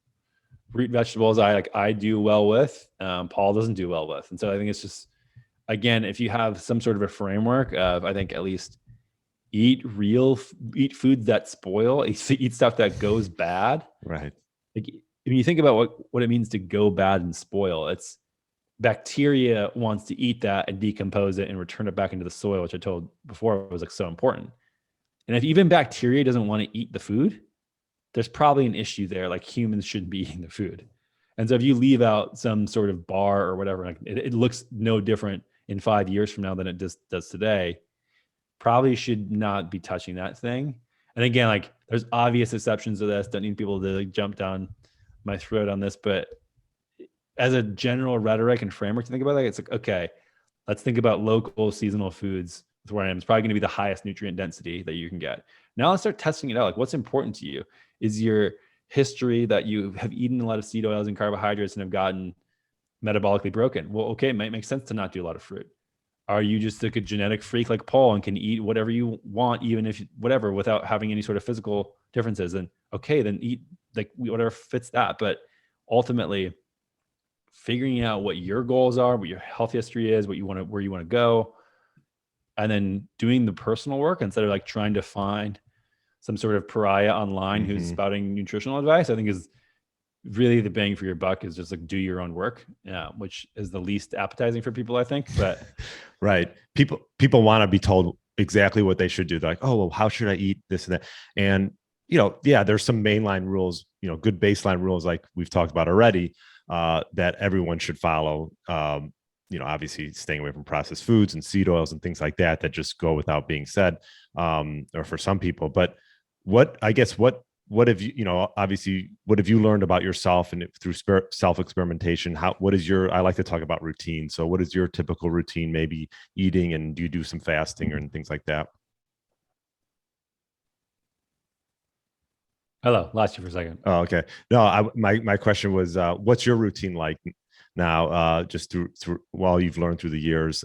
Root vegetables, I do well with, Paul doesn't do well with. And so I think it's just, again, if you have some sort of a framework of, I think at least eat foods that spoil, eat stuff that goes bad. Right. Like, when you think about what it means to go bad and spoil, it's bacteria wants to eat that and decompose it and return it back into the soil, which I told before was like so important. And if even bacteria doesn't want to eat the food, there's probably an issue there. Like, humans shouldn't be eating the food. And so if you leave out some sort of bar or whatever, like, it looks no different in 5 years from now than it just does today. Probably should not be touching that thing. And again, like, there's obvious exceptions to this. Don't need people to like jump down my throat on this, but as a general rhetoric and framework to think about, like, it's like, okay, let's think about local seasonal foods with where I am. It's probably going to be the highest nutrient density that you can get. Now let's start testing it out. Like, what's important to you? Is your history that you have eaten a lot of seed oils and carbohydrates and have gotten metabolically broken? Well, okay, it might make sense to not do a lot of fruit. Are you just like a genetic freak like Paul and can eat whatever you want, even if whatever, without having any sort of physical differences? Then okay, then eat like whatever fits that. But ultimately, figuring out what your goals are, what your health history is, where you want to go, and then doing the personal work instead of like trying to find some sort of pariah online who's spouting nutritional advice, I think is really the bang for your buck. Is just like do your own work, which is the least appetizing for people, I think. But right, people want to be told exactly what they should do. They're like, oh, well, how should I eat this and that? And there's some mainline rules, good baseline rules like we've talked about already, that everyone should follow. Obviously staying away from processed foods and seed oils and things like that just go without being said, or for some people. But what have you learned about yourself and through self-experimentation? I like to talk about routine. So what is your typical routine, maybe eating, and do you do some fasting and things like that? Hello, lost you for a second. Oh, okay. No, my question was, what's your routine like now, just through while you've learned through the years,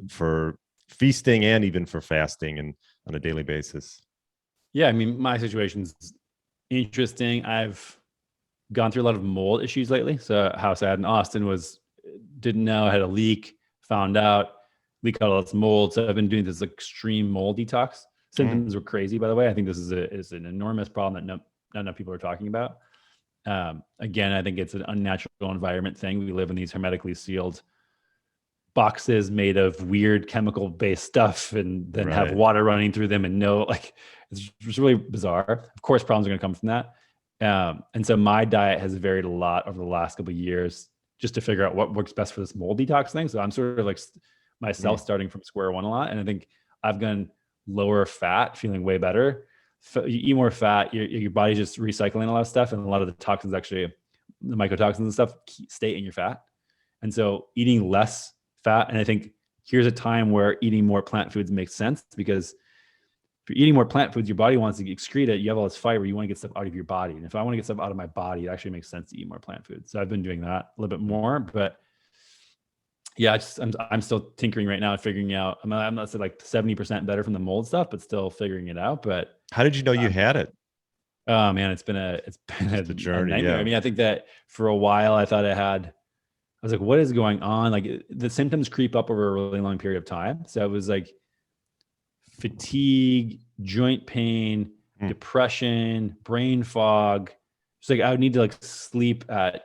for feasting and even for fasting and on a daily basis? Yeah, I mean, my situation's interesting. I've gone through a lot of mold issues lately. So a house I had in Austin didn't know I had a leak, found out, leak out all this mold. So I've been doing this extreme mold detox. Symptoms were crazy, by the way. I think this is an enormous problem that not enough people are talking about. Again, I think it's an unnatural environment thing. We live in these hermetically sealed boxes made of weird chemical based stuff and then have water running through them and it's really bizarre. Of course, problems are going to come from that. And so my diet has varied a lot over the last couple of years just to figure out what works best for this mold detox thing. So I'm sort of like myself starting from square one a lot. And I think I've gone lower fat, feeling way better. You eat more fat, your body's just recycling a lot of stuff. And a lot of the toxins, actually, the mycotoxins and stuff, stay in your fat. And so eating less fat. And I think here's a time where eating more plant foods makes sense, because if you're eating more plant foods, your body wants to excrete it. You have all this fiber. You want to get stuff out of your body. And if I want to get stuff out of my body, it actually makes sense to eat more plant foods. So I've been doing that a little bit more, but yeah, I'm still tinkering right now, figuring out. I'm not say like 70% better from the mold stuff, but still figuring it out. But how did you know you had it? Oh man, it's been a journey. A yeah. I mean, I think that for a while I thought I was like, what is going on? Like the symptoms creep up over a really long period of time. So it was like fatigue, joint pain, depression, brain fog. It's like I would need to like sleep at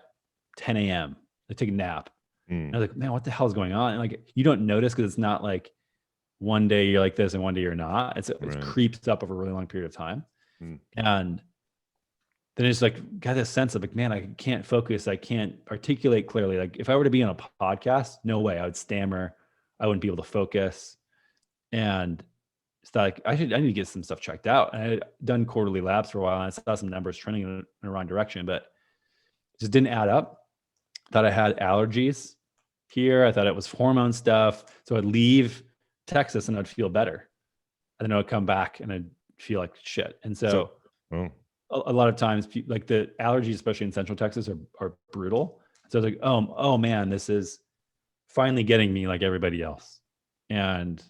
10 a.m. like take a nap. And I was like, man, what the hell is going on? And like you don't notice because it's not like one day you're like this and one day you're not. It Right. creeps up over a really long period of time. Mm. And then it's like, got this sense of like, man, I can't focus. I can't articulate clearly. Like if I were to be on a podcast, no way, I would stammer. I wouldn't be able to focus. And it's like, I need to get some stuff checked out. And I had done quarterly labs for a while and I saw some numbers trending in the wrong direction, but it just didn't add up. Thought I had allergies here. I thought it was hormone stuff. So I'd leave Texas and I'd feel better. And then I'd come back and I'd feel like shit. And so a lot of times, like the allergies, especially in Central Texas, are brutal. So I was like, oh man, this is finally getting me like everybody else. And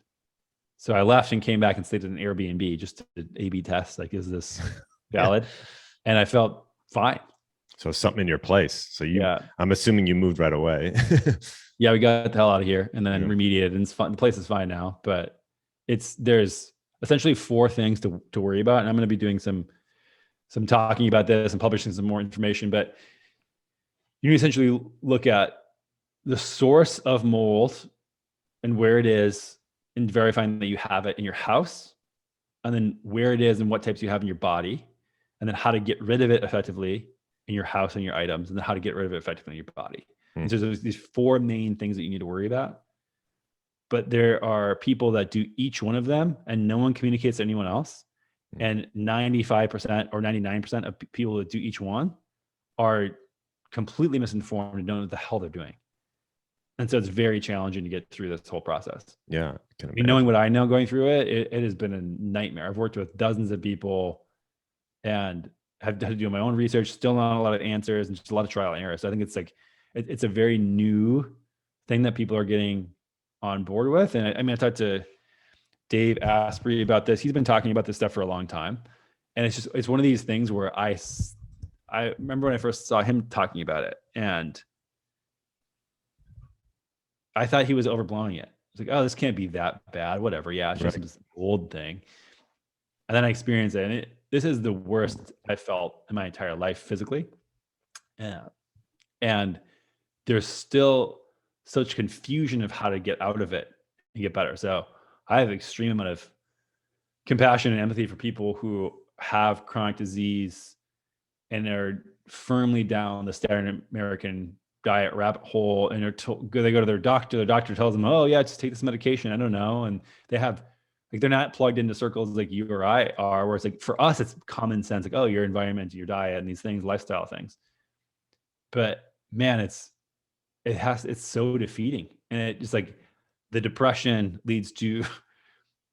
so I left and came back and stayed at an Airbnb just to A/B test. Like, is this valid? And I felt fine. So something in your place. So I'm assuming you moved right away. Yeah, we got the hell out of here and then remediated, and it's fun. The place is fine now, but there's essentially 4 things to worry about. And I'm going to be doing some talking about this and publishing some more information, but you need to essentially look at the source of mold and where it is and verifying that you have it in your house, and then where it is and what types you have in your body, and then how to get rid of it effectively in your house and your items, and then how to get rid of it effectively in your body. And so there's these 4 main things that you need to worry about. But there are people that do each one of them and no one communicates to anyone else. And 95% or 99% of people that do each one are completely misinformed and don't know what the hell they're doing. And so it's very challenging to get through this whole process. Yeah. Knowing what I know going through it has been a nightmare. I've worked with dozens of people and have had to do my own research, still not a lot of answers, and just a lot of trial and error. So I think it's like, it's a very new thing that people are getting on board with. And I talked to Dave Asprey about this. He's been talking about this stuff for a long time. And it's one of these things where I remember when I first saw him talking about it, and I thought he was overblowing it. It's like, oh, this can't be that bad. Whatever. Yeah, it's just this old thing. And then I experienced it, and this is the worst I felt in my entire life physically. And there's still such confusion of how to get out of it and get better. So I have extreme amount of compassion and empathy for people who have chronic disease and are firmly down the standard American diet rabbit hole, and they go to their doctor tells them, oh yeah, just take this medication. I don't know. And they have, like, they're not plugged into circles like you or I are, where it's like, for us, it's common sense. Like, oh, your environment, your diet, and these things, lifestyle things. But man, it's so defeating. And it just, like, the depression leads to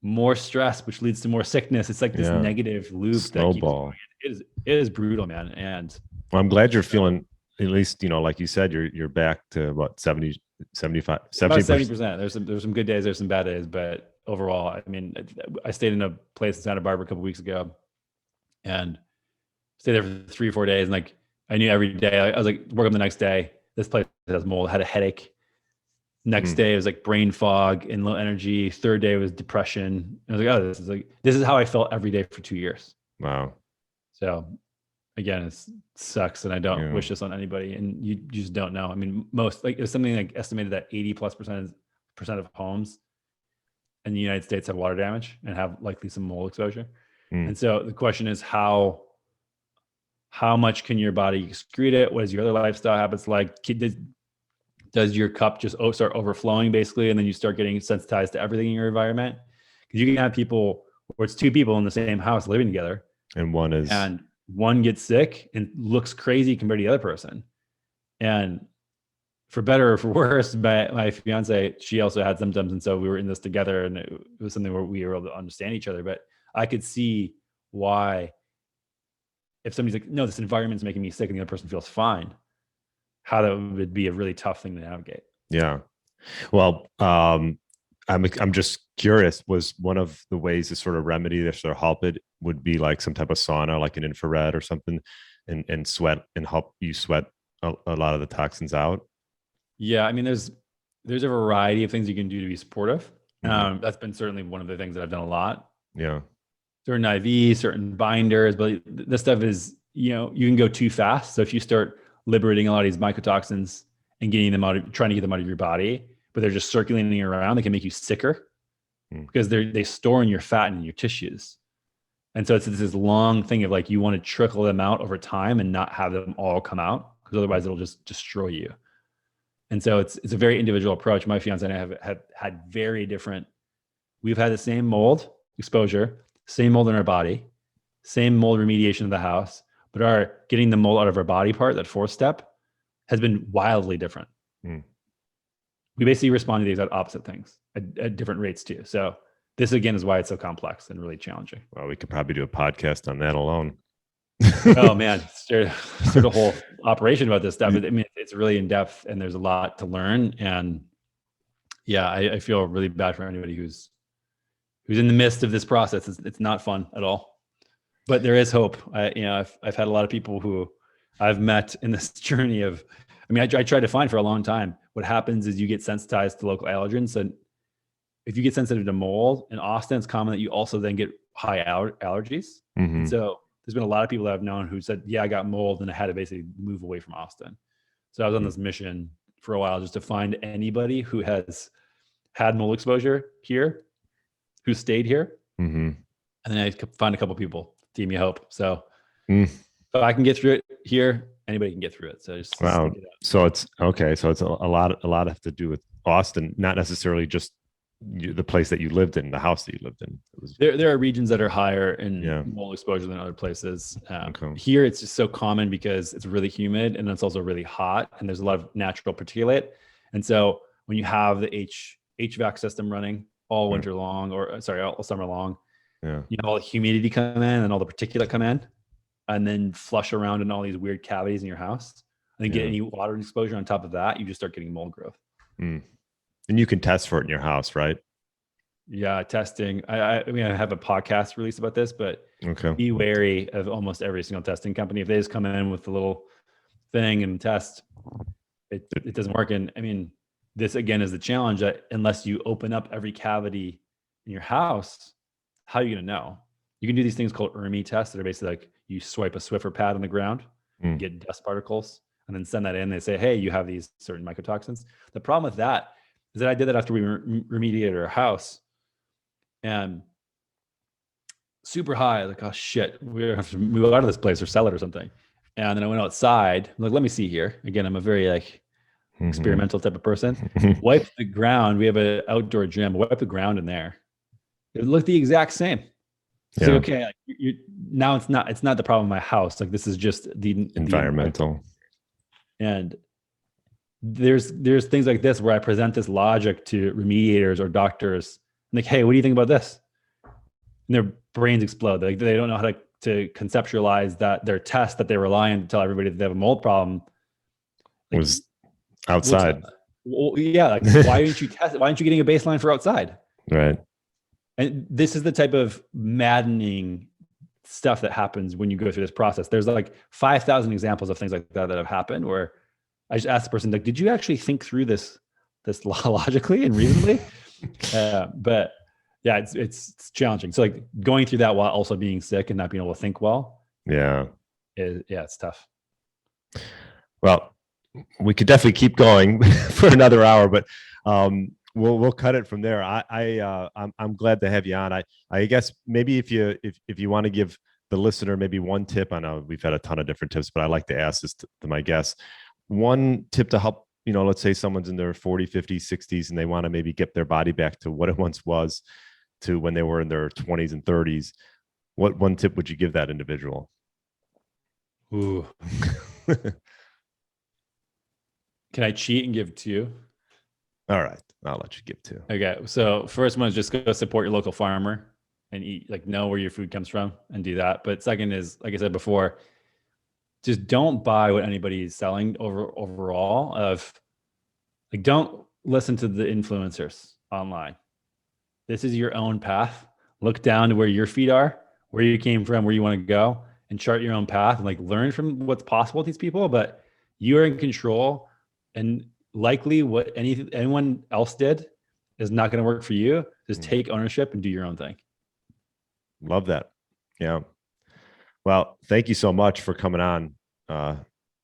more stress, which leads to more sickness. It's like this negative loop. Snowball. It is brutal, man. And well, I'm glad you're feeling, at least, like you said, you're back to what, 70, 75, 70%. There's some good days, there's some bad days, but overall, I mean, I stayed in a place in Santa Barbara a couple weeks ago and stayed there for 3 or 4 days. And like, I knew every day, I was like, woke up the next day, this place has mold, had a headache. Next day it was like brain fog and low energy. 3rd day was depression. I was like, oh, this is how I felt every day for 2 years. Wow. So again, it sucks, and I don't wish this on anybody. And you just don't know. I mean, it's something like estimated that 80+% of homes in the United States have water damage and have likely some mold exposure. And so the question is, how much can your body excrete it? What is your other lifestyle habits like? Does your cup just start overflowing, basically, and then you start getting sensitized to everything in your environment? Because you can have people where it's 2 people in the same house living together, and one gets sick and looks crazy compared to the other person. And for better or for worse, my fiance, she also had symptoms, and so we were in this together, and it was something where we were able to understand each other. But I could see why, if somebody's like, no, this environment's making me sick, and the other person feels fine, how that would be a really tough thing to navigate. Yeah. Well, I'm just curious, was one of the ways to sort of remedy this or help it would be like some type of sauna, like an infrared or something, and sweat, and help you sweat a lot of the toxins out? Yeah. I mean, there's a variety of things you can do to be supportive. That's been certainly one of the things that I've done a lot. Yeah. Certain IVs, certain binders, but this stuff is, you can go too fast. So if you start liberating a lot of these mycotoxins and getting them out, trying to get them out of your body, but they're just circulating around, they can make you sicker. because they store in your fat and in your tissues. And so it's this long thing of like, you want to trickle them out over time and not have them all come out, because otherwise it'll just destroy you. And so it's a very individual approach. My fiance and I have had very different, we've had the same mold exposure, same mold in our body, same mold remediation of the house, but our getting the mold out of our body part, that fourth step, has been wildly different. We basically respond to the exact opposite things at different rates too. So this again is why it's so complex and really challenging. Well, we could probably do a podcast on that alone. Oh man, start a whole operation about this stuff. I mean, it's really in depth and there's a lot to learn. And yeah, I feel really bad for anybody who's in the midst of this process. It's not fun at all, but there is hope. I've had a lot of people who I've met in this journey of, I tried to find for a long time. What happens is you get sensitized to local allergens. And if you get sensitive to mold in Austin, it's common that you also then get high allergies. Mm-hmm. So there's been a lot of people that I've known who said, yeah, I got mold and I had to basically move away from Austin. So I was on this mission for a while just to find anybody who has had mold exposure here, who stayed here. Mm-hmm. And then I find a couple people, team me hope. So if I can get through it here, anybody can get through it. So just wow. So it's okay. So it's a lot have to do with Austin, not necessarily just the place that you lived in, the house that you lived in. There are regions that are higher in mold exposure than other places. Here, it's just so common because it's really humid and it's also really hot, and there's a lot of natural particulate. And so when you have the HVAC system running all winter long, all summer long, you have all the humidity come in and all the particulate come in, and then flush around in all these weird cavities in your house, and then get any water exposure on top of that, you just start getting mold growth. And you can test for it in your house, right? Yeah, testing. I have a podcast release about this, but be wary of almost every single testing company. If they just come in with a little thing and test, it doesn't work. And I mean, this again is the challenge, that unless you open up every cavity in your house, how are you going to know? You can do these things called ERMI tests that are basically like you swipe a Swiffer pad on the ground, get dust particles, and then send that in. They say, hey, you have these certain mycotoxins. The problem with that is that I did that after we remediated our house, and super high, like, oh shit, we have to move out of this place or sell it or something. And then I went outside. I'm like, let me see here. Again, I'm a very experimental type of person. Wipe the ground. We have an outdoor gym. Wipe the ground in there. It looked the exact same. So okay, now it's not the problem in my house. Like, this is just the environmental. And there's things like this where I present this logic to remediators or doctors, and like, hey, what do you think about this? And their brains explode. Like, they don't know how to conceptualize that their test that they rely on to tell everybody that they have a mold problem was outside. Well, yeah, like, why aren't you getting a baseline for outside? Right. And this is the type of maddening stuff that happens when you go through this process. There's like 5,000 examples of things like that have happened where I just asked the person, like, did you actually think through this logically and reasonably? But yeah, it's challenging. So like going through that while also being sick and not being able to think well. Yeah, it's tough. Well, we could definitely keep going for another hour, but we'll cut it from there. I'm glad to have you on. I guess maybe if you want to give the listener maybe one tip. I know we've had a ton of different tips, but I like to ask this to my guests. One tip to help, let's say someone's in their 40s, 50s, 60s, and they want to maybe get their body back to what it once was, to when they were in their 20s and 30s. What one tip would you give that individual? Ooh. Can I cheat and give two? All right, I'll let you give two. Okay, so first one is just go support your local farmer and eat, know where your food comes from and do that. But second is, like I said before, just don't buy what anybody's selling overall. Don't listen to the influencers online. This is your own path. Look down to where your feet are, where you came from, where you want to go, and chart your own path and learn from what's possible with these people. But you are in control, and likely what anyone else did is not going to work for you. Just take ownership and do your own thing. Love that. Yeah. Well, thank you so much for coming on,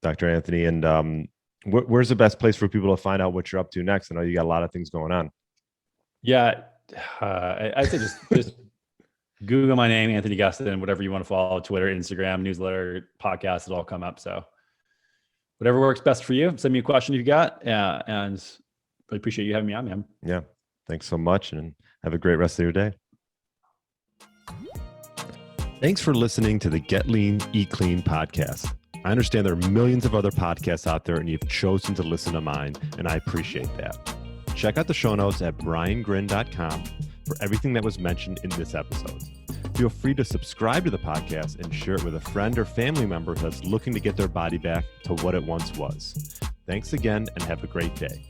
Dr. Anthony. And where's the best place for people to find out what you're up to next? I know you got a lot of things going on. Yeah. I'd say just Google my name, Anthony Gustin, whatever you want to follow, Twitter, Instagram, newsletter, podcast, it'll all come up. So whatever works best for you. Send me a question if you got. And really appreciate you having me on, man. Yeah. Thanks so much, and have a great rest of your day. Thanks for listening to the Get Lean, Eat Clean podcast. I understand there are millions of other podcasts out there, and you've chosen to listen to mine, and I appreciate that. Check out the show notes at briangrin.com for everything that was mentioned in this episode. Feel free to subscribe to the podcast and share it with a friend or family member that's looking to get their body back to what it once was. Thanks again, and have a great day.